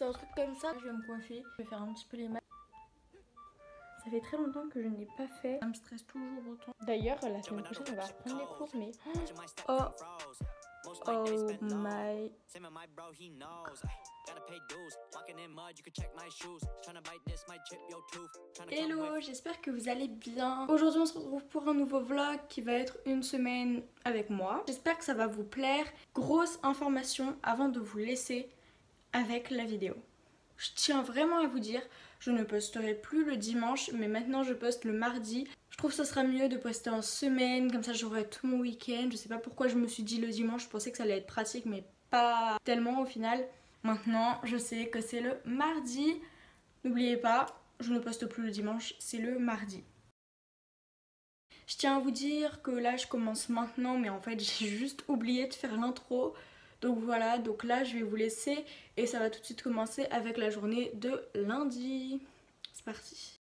C'est un truc comme ça. Je vais me coiffer, je vais faire un petit peu les mains. Ça fait très longtemps que je n'ai pas fait. Ça me stresse toujours autant. D'ailleurs, la semaine prochaine, on va reprendre les cours, mais oh my. Hello, j'espère que vous allez bien. Aujourd'hui, on se retrouve pour un nouveau vlog qui va être une semaine avec moi. J'espère que ça va vous plaire. Grosse information avant de vous laisser avec la vidéo. Je tiens vraiment à vous dire, je ne posterai plus le dimanche, mais maintenant je poste le mardi. Je trouve que ça sera mieux de poster en semaine, comme ça j'aurai tout mon week-end. Je sais pas pourquoi je me suis dit le dimanche, je pensais que ça allait être pratique, mais pas tellement au final. Maintenant, je sais que c'est le mardi. N'oubliez pas, je ne poste plus le dimanche, c'est le mardi. Je tiens à vous dire que là je commence maintenant, mais en fait j'ai juste oublié de faire l'intro. Donc voilà, donc là je vais vous laisser et ça va tout de suite commencer avec la journée de lundi. C'est parti.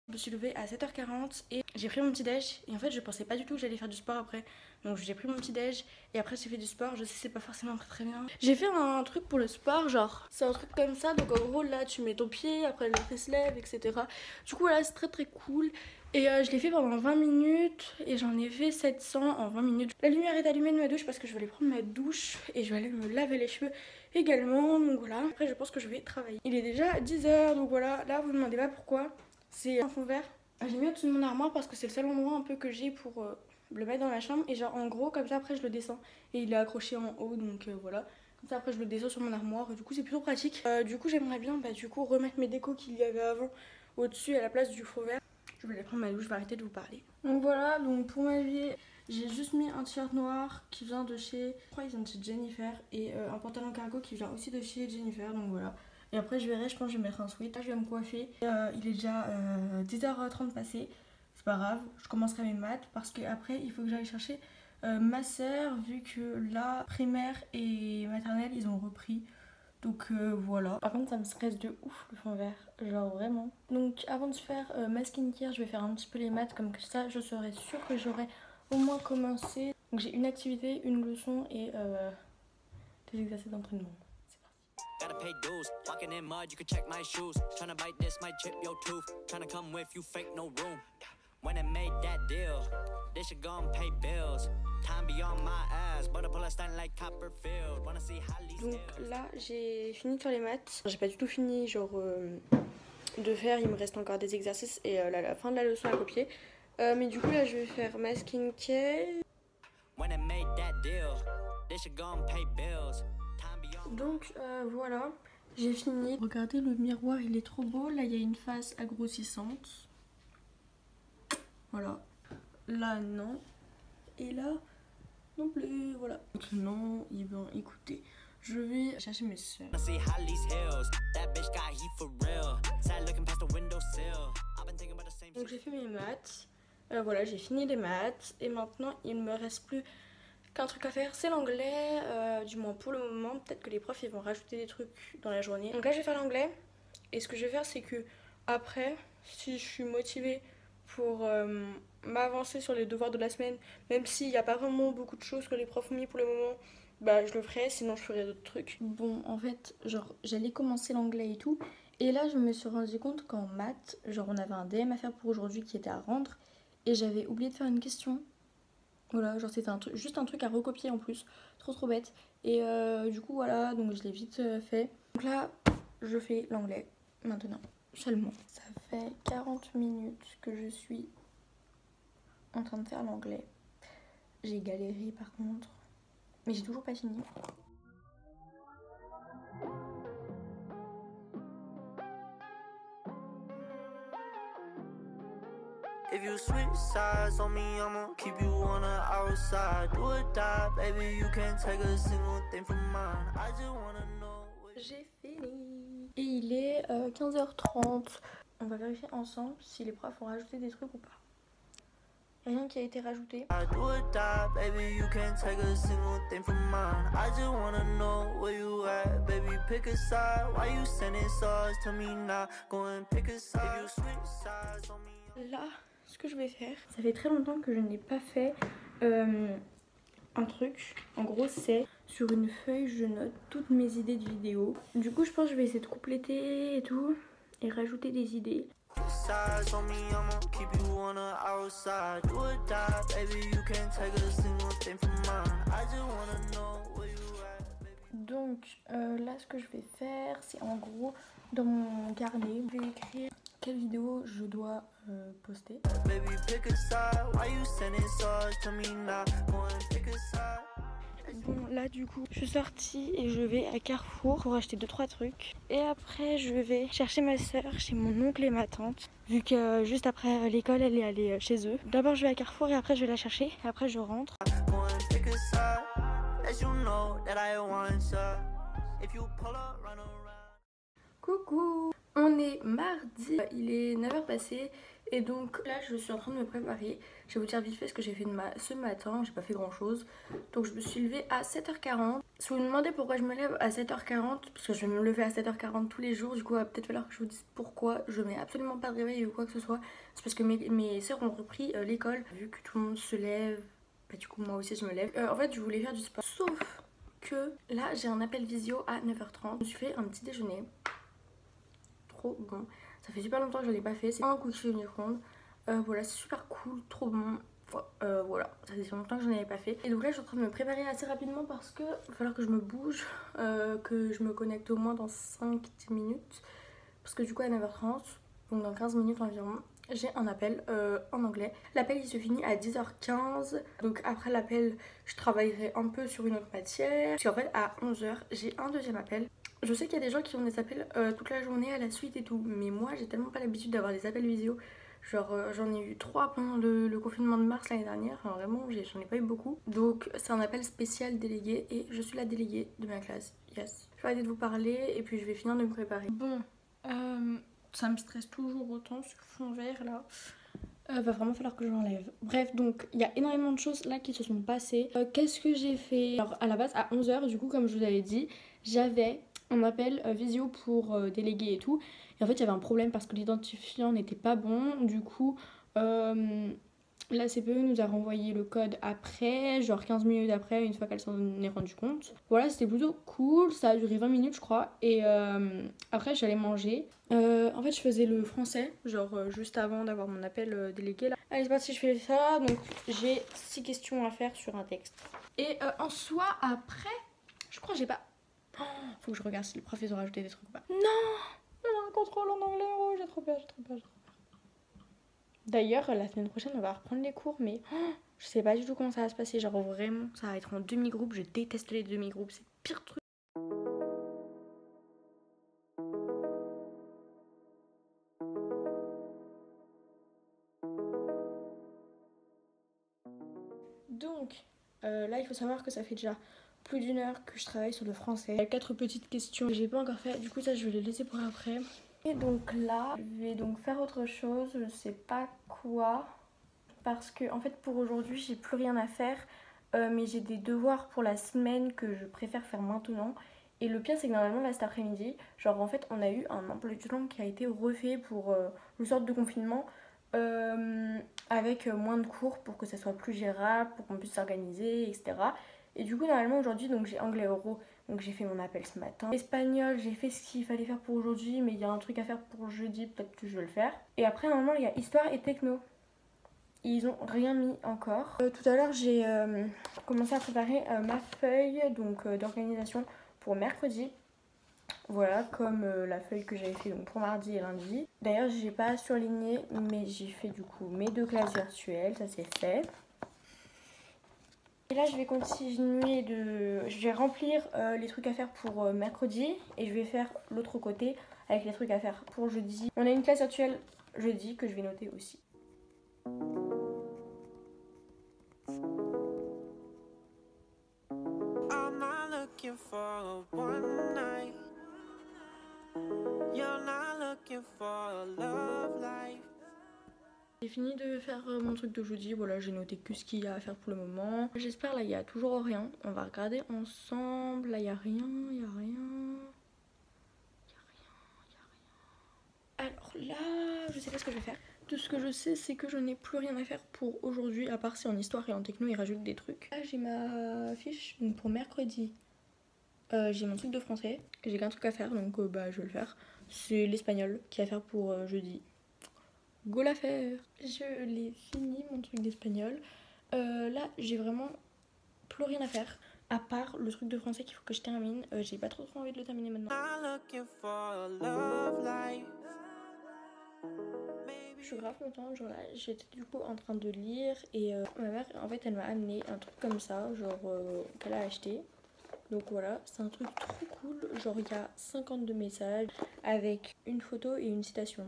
Je me suis levée à 7h40 et j'ai pris mon petit déj et en fait je pensais pas du tout que j'allais faire du sport après. Donc j'ai pris mon petit déj et après j'ai fait du sport. Je sais c'est pas forcément très bien. J'ai fait un truc pour le sport, genre c'est un truc comme ça. Donc en gros là tu mets ton pied, après le pied se lève, etc. Du coup là c'est très cool. Et je l'ai fait pendant 20 minutes et j'en ai fait 700 en 20 minutes. La lumière est allumée de ma douche parce que je vais aller prendre ma douche et je vais aller me laver les cheveux également. Donc voilà, après je pense que je vais travailler. Il est déjà 10h, donc voilà, là vous me demandez pas pourquoi. C'est un fond vert. J'ai mis au-dessus de mon armoire parce que c'est le seul endroit un peu que j'ai pour le mettre dans la chambre. Et genre en gros comme ça après je le descends. Et il est accroché en haut donc voilà. Comme ça après je le descends sur mon armoire. Du coup c'est plutôt pratique. Du coup j'aimerais bien remettre mes décos qu'il y avait avant au-dessus à la place du fond vert. Je vais aller prendre ma douche, je vais arrêter de vous parler. Donc voilà, donc pour m'habiller, j'ai juste mis un t-shirt noir qui vient de chez... Je crois qu'il vient de chez Jennifer. Et un pantalon cargo qui vient aussi de chez Jennifer, donc voilà. Et après je verrai, je pense que je vais mettre un sweat. Là je vais me coiffer. Il est déjà 10h30 passé. C'est pas grave, je commencerai mes maths parce qu'après il faut que j'aille chercher ma soeur vu que la primaire et maternelle ils ont repris. Donc voilà. Par contre ça me stresse de ouf le fond vert, genre vraiment. Donc avant de faire ma skincare, je vais faire un petit peu les maths comme ça je serai sûre que j'aurai au moins commencé. Donc j'ai une activité, une leçon et des exercices d'entraînement. Gotta pay dues, walking in mud, you can check my shoes. Tryna bite this, might chip your tooth. Tryna come with you, fake no room. When I made that deal, they should go and pay bills. Time beyond my ass, but I pull a stand like Copperfield. Wanna see Holly's. Donc là, j'ai fini de faire les maths. J'ai pas du tout fini, genre de faire. Il me reste encore des exercices et la fin de la leçon à copier. Mais du coup là, je vais faire ma skincare. When I made that deal, they should go and pay bills. Donc voilà, j'ai fini. Regardez le miroir, il est trop beau. Là il y a une face agrossissante. Voilà. Là non. Et là non plus. Voilà. Maintenant, écoutez, je vais chercher mes soeurs. Donc j'ai fait mes maths. Voilà, j'ai fini les maths. Et maintenant il me reste plus qu'un truc à faire, c'est l'anglais, du moins pour le moment. Peut-être que les profs ils vont rajouter des trucs dans la journée. Donc là je vais faire l'anglais et ce que je vais faire c'est que après, si je suis motivée pour m'avancer sur les devoirs de la semaine, même s'il n'y a pas vraiment beaucoup de choses que les profs ont mis pour le moment, bah je le ferai, sinon je ferai d'autres trucs. Bon en fait genre j'allais commencer l'anglais et tout et là je me suis rendu compte qu'en maths, genre on avait un DM à faire pour aujourd'hui qui était à rendre et j'avais oublié de faire une question. Voilà, genre c'était juste un truc à recopier en plus, trop bête. Et du coup voilà, donc je l'ai vite fait. Donc là, je fais l'anglais maintenant, seulement. Ça fait 40 minutes que je suis en train de faire l'anglais. J'ai galéré par contre, mais j'ai toujours pas fini. If you switch sides on me, I'ma keep you on the outside. Do or die, baby, you can't take a single thing from mine. I just wanna know. J'ai fini. Et il est 15h30. On va vérifier ensemble si les profs ont rajouté des trucs ou pas. Rien qui a été rajouté. Do or die, baby, you can't take a single thing from mine. I just wanna know where you at, baby, pick a side. Why you sending stars to me now? Go and pick a side. If you switch sides on me. Là, ce que je vais faire, ça fait très longtemps que je n'ai pas fait un truc. En gros, c'est sur une feuille, je note toutes mes idées de vidéos. Du coup, je pense que je vais essayer de compléter et tout et rajouter des idées. Donc là, ce que je vais faire, c'est en gros dans mon carnet, je vais écrire quelle vidéo je dois poster. Bon, là du coup je suis sortie et je vais à Carrefour pour acheter 2-3 trucs. Et après je vais chercher ma soeur chez mon oncle et ma tante, vu que juste après l'école elle est allée chez eux. D'abord je vais à Carrefour et après je vais la chercher et après je rentre. Coucou, on est mardi, il est 9h passé et donc là je suis en train de me préparer. Je vais vous dire vite fait ce que j'ai fait ce matin, j'ai pas fait grand chose. Donc je me suis levée à 7h40. Si vous me demandez pourquoi je me lève à 7h40, parce que je vais me lever à 7h40 tous les jours, du coup il va peut-être falloir que je vous dise pourquoi. Je mets absolument pas de réveil ou quoi que ce soit. C'est parce que mes soeurs ont repris l'école, vu que tout le monde se lève, bah du coup moi aussi je me lève. En fait je voulais faire du sport, sauf que là j'ai un appel visio à 9h30. Je me suis fait un petit déjeuner. Trop bon, ça fait super longtemps que je l'ai pas fait, c'est un cookie au micro-ondes. Voilà, c'est super cool, trop bon. Voilà, ça fait longtemps que je n'en avais pas fait. Et donc là je suis en train de me préparer assez rapidement parce que il va falloir que je me bouge, que je me connecte au moins dans 5-10 minutes. Parce que du coup à 9h30, donc dans 15 minutes environ, j'ai un appel en anglais. L'appel il se finit à 10h15. Donc après l'appel je travaillerai un peu sur une autre matière. Parce qu'en fait à 11h j'ai un deuxième appel. Je sais qu'il y a des gens qui ont des appels toute la journée à la suite et tout. Mais moi j'ai tellement pas l'habitude d'avoir des appels visio. Genre j'en ai eu 3 pendant le confinement de mars l'année dernière. Enfin vraiment j'en ai pas eu beaucoup. Donc c'est un appel spécial délégué et je suis la déléguée de ma classe. Yes. Je vais arrêter de vous parler et puis je vais finir de me préparer. Bon, ça me stresse toujours autant ce fond vert là. Va vraiment falloir que je l'enlève. Bref, donc il y a énormément de choses là qui se sont passées. Qu'est-ce que j'ai fait? Alors à la base à 11h, du coup comme je vous avais dit, j'avais un appel visio pour déléguer et tout. Et en fait il y avait un problème parce que l'identifiant n'était pas bon. Du coup la CPE nous a renvoyé le code après, genre 15 minutes après, une fois qu'elle s'en est rendue compte. Voilà, c'était plutôt cool, ça a duré 20 minutes je crois. Et après j'allais manger. En fait je faisais le français, genre juste avant d'avoir mon appel délégué là. Allez c'est parti, je fais ça, donc j'ai 6 questions à faire sur un texte. Et en soi après, je crois que j'ai pas... Oh, faut que je regarde si le prof ils ont rajouté des trucs ou pas. Non, on a un contrôle en anglais, oh j'ai trop peur, j'ai trop peur, j'ai trop peur. D'ailleurs, la semaine prochaine, on va reprendre les cours, mais je sais pas du tout comment ça va se passer. Genre vraiment, ça va être en demi-groupe. Je déteste les demi-groupes, c'est le pire truc. Donc, là, il faut savoir que ça fait déjà plus d'une heure que je travaille sur le français. Il y a 4 petites questions que j'ai pas encore fait. Du coup, ça, je vais les laisser pour après. Et donc là, je vais donc faire autre chose. Je sais pas quoi. Parce que en fait pour aujourd'hui j'ai plus rien à faire, mais j'ai des devoirs pour la semaine que je préfère faire maintenant. Et le pire c'est que normalement là cet après-midi, genre en fait on a eu un emploi du temps qui a été refait pour une sorte de confinement, avec moins de cours pour que ça soit plus gérable, pour qu'on puisse s'organiser, etc. Et du coup normalement aujourd'hui donc j'ai anglais euro, donc j'ai fait mon appel ce matin. Espagnol j'ai fait ce qu'il fallait faire pour aujourd'hui, mais il y a un truc à faire pour jeudi, peut-être que je vais le faire. Et après normalement il y a histoire et techno. Ils ont rien mis encore. Tout à l'heure j'ai commencé à préparer ma feuille donc d'organisation pour mercredi. Voilà, comme la feuille que j'avais fait donc, pour mardi et lundi. D'ailleurs j'ai pas surligné mais j'ai fait du coup mes 2 classes virtuelles, ça c'est fait. Et là je vais continuer je vais remplir les trucs à faire pour mercredi et je vais faire l'autre côté avec les trucs à faire pour jeudi. On a une classe virtuelle jeudi que je vais noter aussi. J'ai fini de faire mon truc de jeudi, voilà j'ai noté que ce qu'il y a à faire pour le moment. J'espère là il y a toujours rien, on va regarder ensemble, là il y a rien, il y a rien. Alors là je sais pas ce que je vais faire. de ce que je sais, c'est que je n'ai plus rien à faire pour aujourd'hui, à part si en histoire et en techno ils rajoutent des trucs. Là j'ai ma fiche donc pour mercredi. J'ai mon truc de français, j'ai qu'un truc à faire donc bah je vais le faire. C'est l'espagnol qui est à faire pour jeudi. Go la faire. Je l'ai fini mon truc d'espagnol. Là j'ai vraiment plus rien à faire. À part le truc de français qu'il faut que je termine. J'ai pas trop envie de le terminer maintenant. Je suis grave contente, genre là j'étais du coup en train de lire et ma mère en fait elle m'a amené un truc comme ça, genre qu'elle a acheté. Donc voilà, c'est un truc trop cool, genre il y a 52 messages avec une photo et une citation.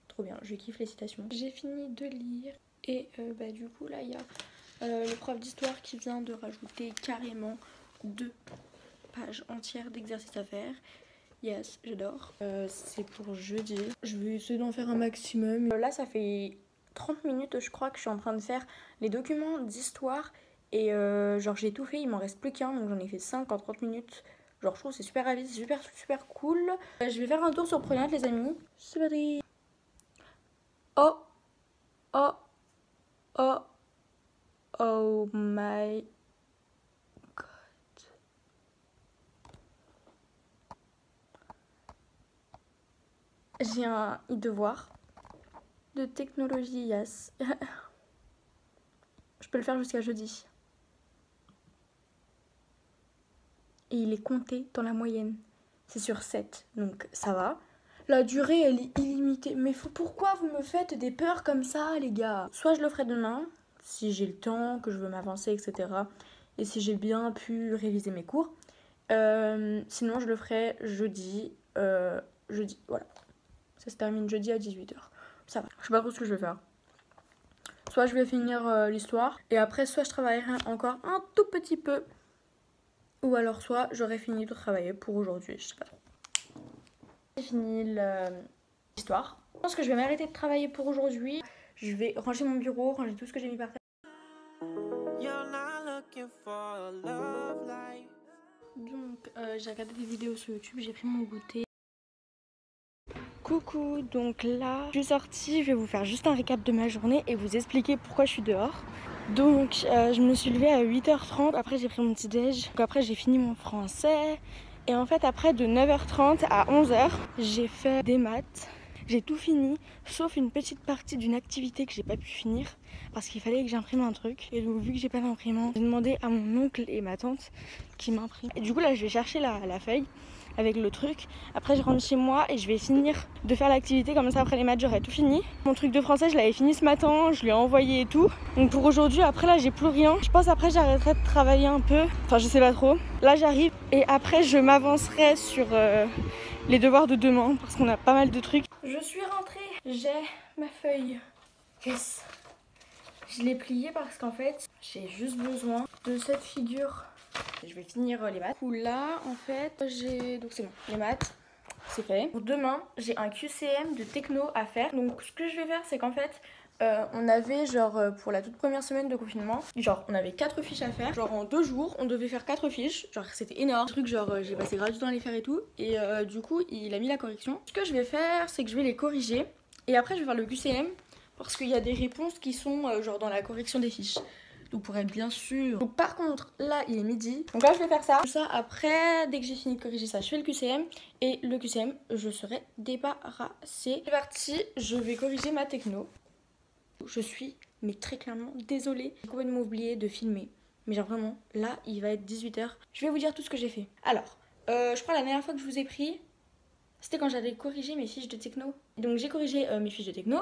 Trop bien, je kiffe les citations. J'ai fini de lire et bah du coup là il y a le prof d'histoire qui vient de rajouter carrément 2 pages entières d'exercices à faire. Yes, j'adore. C'est pour jeudi. Je vais essayer d'en faire un maximum. Là, ça fait 30 minutes, je crois, que je suis en train de faire les documents d'histoire. Et genre, j'ai tout fait, il m'en reste plus qu'un. Donc, j'en ai fait 5 en 30 minutes. Genre, je trouve que c'est super rapide, c'est super cool. Je vais faire un tour sur Prenade, les amis. C'est parti. Oh, oh, oh, oh my... J'ai un devoir de technologie, yes. Je peux le faire jusqu'à jeudi. Et il est compté dans la moyenne. C'est sur 7, donc ça va. La durée, elle est illimitée. Mais pourquoi vous me faites des peurs comme ça, les gars? Soit je le ferai demain, si j'ai le temps, que je veux m'avancer, etc. Et si j'ai bien pu réviser mes cours. Sinon, je le ferai jeudi. Jeudi, voilà. Ça se termine jeudi à 18h. Ça va. Je sais pas trop ce que je vais faire. Soit je vais finir l'histoire. Et après, soit je travaillerai encore un tout petit peu. Ou alors soit j'aurai fini de travailler pour aujourd'hui. Je sais pas trop. J'ai fini l'histoire. Je pense que je vais m'arrêter de travailler pour aujourd'hui. Je vais ranger mon bureau, ranger tout ce que j'ai mis par terre. Donc j'ai regardé des vidéos sur YouTube, j'ai pris mon goûter. Coucou, donc là je suis sortie, je vais vous faire juste un récap de ma journée et vous expliquer pourquoi je suis dehors. Donc je me suis levée à 8h30, après j'ai pris mon petit déj, donc après j'ai fini mon français. Et en fait après de 9h30 à 11h j'ai fait des maths. J'ai tout fini, sauf une petite partie d'une activité que j'ai pas pu finir parce qu'il fallait que j'imprime un truc. Et donc vu que j'ai pas d'imprimante, j'ai demandé à mon oncle et ma tante qui m'impriment. Et du coup là je vais chercher la feuille avec le truc. Après je rentre chez moi et je vais finir de faire l'activité, comme ça après les maths j'aurai tout fini. Mon truc de français je l'avais fini ce matin, je l'ai envoyé et tout. Donc pour aujourd'hui, après là j'ai plus rien. Je pense après j'arrêterai de travailler un peu, enfin je sais pas trop. Là j'arrive et après je m'avancerai sur les devoirs de demain parce qu'on a pas mal de trucs. Je suis rentrée, j'ai ma feuille. Yes. Je l'ai pliée parce qu'en fait j'ai juste besoin de cette figure. Je vais finir les maths. Là en fait j'ai... Donc c'est bon, les maths c'est fait. Pour demain j'ai un QCM de techno à faire. Donc ce que je vais faire c'est qu'en fait on avait genre pour la toute première semaine de confinement, genre on avait 4 fiches à faire. Genre en 2 jours on devait faire 4 fiches. Genre c'était énorme. Le truc genre j'ai passé grave du temps à les faire et tout. Et du coup il a mis la correction. Ce que je vais faire c'est que je vais les corriger. Et après je vais faire le QCM parce qu'il y a des réponses qui sont genre dans la correction des fiches. Donc pour être bien sûr. Donc par contre là il est midi. Donc là je vais faire ça. Ça après dès que j'ai fini de corriger ça je fais le QCM. Et le QCM je serai débarrassée. C'est parti, je vais corriger ma techno. Je suis mais très clairement désolée. J'ai complètement oublié de filmer. Mais genre vraiment là il va être 18h. Je vais vous dire tout ce que j'ai fait. Alors je crois la dernière fois que je vous ai pris c'était quand j'allais corriger mes fiches de techno. Donc j'ai corrigé mes fiches de techno.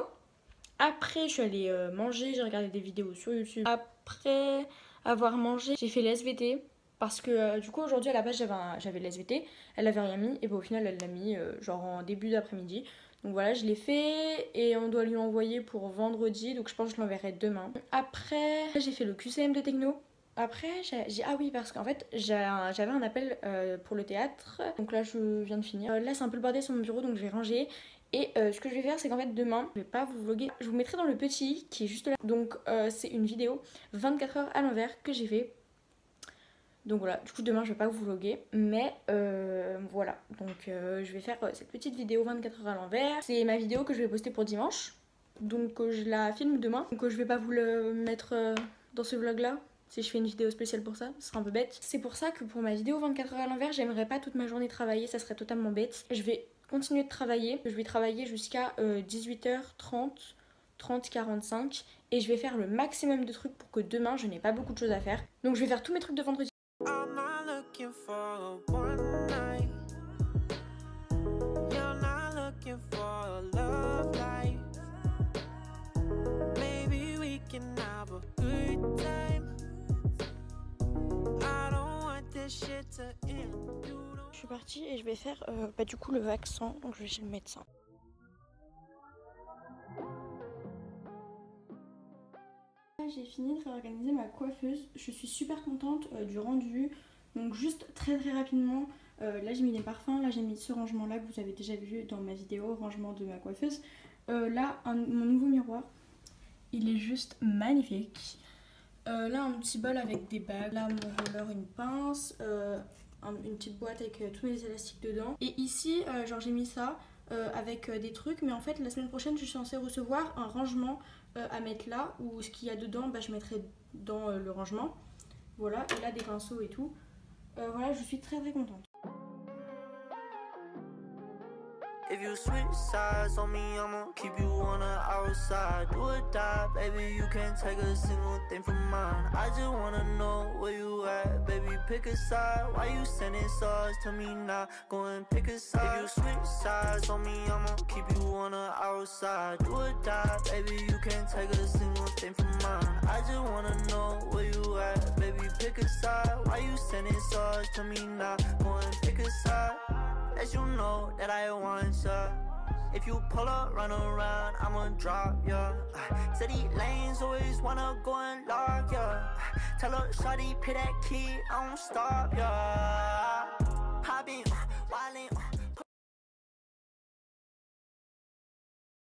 Après, je suis allée manger, j'ai regardé des vidéos sur YouTube. Après avoir mangé, j'ai fait l'SVT. Parce que du coup, aujourd'hui, à la base, j'avais l'SVT. Elle avait rien mis. Et bah, au final, elle l'a mis genre en début d'après-midi. Donc voilà, je l'ai fait. Et on doit lui envoyer pour vendredi. Donc je pense que je l'enverrai demain. Après, j'ai fait le QCM de techno. Après, ah oui, parce qu'en fait, j'avais un appel pour le théâtre. Donc là, je viens de finir. Là, c'est un peu le bordel sur mon bureau, donc je vais ranger. Et ce que je vais faire c'est qu'en fait demain je vais pas vous vlogger, je vous mettrai dans le petit qui est juste là. Donc c'est une vidéo 24 heures à l'envers que j'ai fait. Donc voilà, du coup demain je vais pas vous vlogger. Mais voilà, donc je vais faire cette petite vidéo 24 heures à l'envers. C'est ma vidéo que je vais poster pour dimanche. donc je la filme demain. Donc je vais pas vous le mettre dans ce vlog là. Si je fais une vidéo spéciale pour ça, ce sera un peu bête. C'est pour ça que pour ma vidéo 24 heures à l'envers, j'aimerais pas toute ma journée travailler, ça serait totalement bête. Je vais continuer de travailler, je vais travailler jusqu'à 18h30, 30-45 et je vais faire le maximum de trucs pour que demain je n'ai pas beaucoup de choses à faire. Donc je vais faire tous mes trucs de vendredi. Je suis partie et je vais faire du coup le vaccin, donc je vais chez le médecin. J'ai fini de réorganiser ma coiffeuse, je suis super contente du rendu. Donc juste très rapidement, là j'ai mis les parfums, là j'ai mis ce rangement là que vous avez déjà vu dans ma vidéo, rangement de ma coiffeuse. Là mon nouveau miroir, il est juste magnifique. Là un petit bol avec des bagues, là mon roller, une pince, une petite boîte avec tous mes élastiques dedans. Et ici genre j'ai mis ça avec des trucs, mais en fait la semaine prochaine je suis censée recevoir un rangement à mettre là, où ce qu'il y a dedans je mettrai dans le rangement. Voilà, et là des pinceaux et tout. Voilà, je suis très contente. If you switch sides on me, I'ma keep you on the outside. Do or die, baby, you can't take a single thing from mine. I just wanna know where you at, baby, pick a side. Why you sending stars to me now? Go and pick a side. If you switch sides on me, I'ma keep you on the outside. Do or die, baby, you can't take a single thing from mine. I just wanna know where you at, baby, pick a side. Why you sending stars to me now? Go and pick a side. As you know that I want ya. If you pull up, run around, I'ma drop ya. City lanes always wanna go and lock ya. Tell her shawty, pay that key, I don't stop ya. I been